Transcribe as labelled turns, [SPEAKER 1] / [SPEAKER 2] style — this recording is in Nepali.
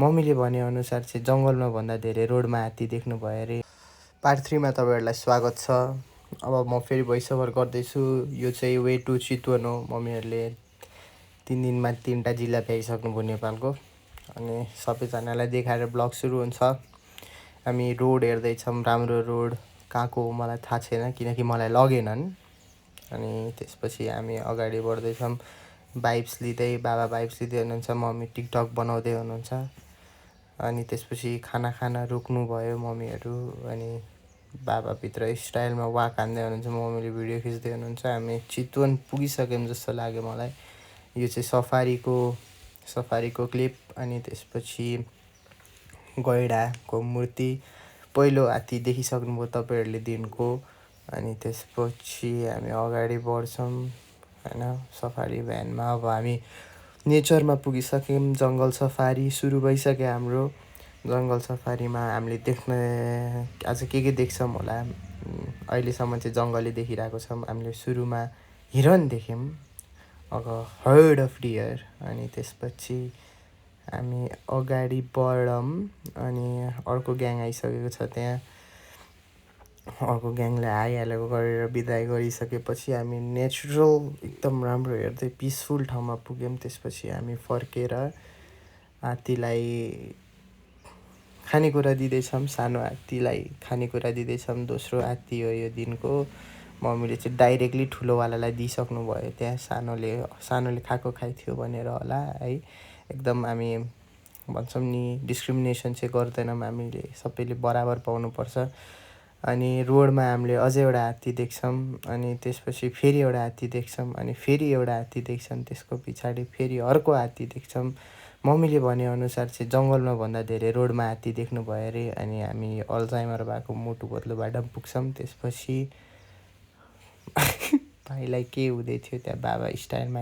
[SPEAKER 1] मम्मीले भनेअनुसार चाहिँ जङ्गलमा भन्दा धेरै रोडमा हात्ती देख्नुभयो अरे। पार्ट 3मा तपाईँहरूलाई स्वागत छ। अब म फेरि भोइस ओभर गर्दैछु। यो चाहिँ वे टु चितवन हो। मम्मीहरूले 3 दिनमा 3टा जिल्ला भ्याइसक्नुभयो नेपालको। अनि सबैजनालाई देखाएर ब्लग सुरु हुन्छ। हामी रोड हेर्दैछौँ, राम्रो रोड कहाँको हो मलाई थाहा छैन, किनकि मलाई लगेनन्। अनि त्यसपछि हामी अगाडि बढ्दैछौँ। भाइब्स लिँदै, बाबा भाइब्स लिँदै हुनुहुन्छ, मम्मी टिकटक बनाउँदै हुनुहुन्छ। अनि त्यसपछि खाना रोक्नुभयो मम्मीहरू। अनि बाबाभित्र स्टाइलमा वाक हान्दै हुनुहुन्छ, मम्मीले भिडियो खिच्दै हुनुहुन्छ। हामी चितवन पुगिसक्यौँ जस्तो लाग्यो मलाई। यो चाहिँ सफारीको क्लिप। अनि त्यसपछि गैँडाको मूर्ति, पहिलो हात्ती देखिसक्नुभयो तपाईँहरूले दिनको। अनि त्यसपछि हामी अगाडि बढ्छौँ होइन सफारी भ्यानमा। अब हामी नेचरमा पुगिसक्यौँ। जङ्गल सफारी सुरु भइसक्यो हाम्रो। जङ्गल सफारीमा हामीले देख्ने आज के देख्छौँ होला। अहिलेसम्म चाहिँ जङ्गलै देखिरहेको छौँ। हामीले सुरुमा हिरन देख्यौँ, हर्ड अफ डियर। अनि त्यसपछि हामी अगाडि बढौँ। अनि अर्को ग्याङ आइसकेको छ त्यहाँ। अर्को ग्याङले हाई हेलो गरेर बिदाई गरिसकेपछि हामी नेचुरल एकदम राम्रो हेर्दै पिसफुल ठाउँमा पुग्यौँ। त्यसपछि हामी फर्केर हात्तीलाई खानेकुरा दिँदैछौँ। सानो हात्तीलाई खानेकुरा दिँदैछौँ। दोस्रो हात्ती हो यो दिनको। मम्मीले चाहिँ डाइरेक्टली ठुलोवालालाई दिइसक्नुभयो। त्यहाँ सानोले खाएको खाइथ्यो भनेर होला है। एकदम हामी भन्छौँ नि डिस्क्रिमिनेसन चाहिँ गर्दैनौँ, हामीले सबैले बराबर पाउनुपर्छ। अनि रोडमा हामीले अझै एउटा हात्ती देख्छौँ। अनि त्यसपछि फेरि एउटा हात्ती देख्छौँ। अनि फेरि एउटा हात्ती देख्छौँ। त्यसको पछाडि फेरि अर्को हात्ती देख्छौँ। मम्मीले भनेअनुसार चाहिँ जङ्गलमा भन्दा धेरै रोडमा हात्ती देख्नुभयो अरे। अनि हामी अल्जाइमर भएको मोटु पत्लुबाट पुग्छौँ। त्यसपछि भाइलाई के हुँदै थियो त्यहाँ बाबा स्टाइलमा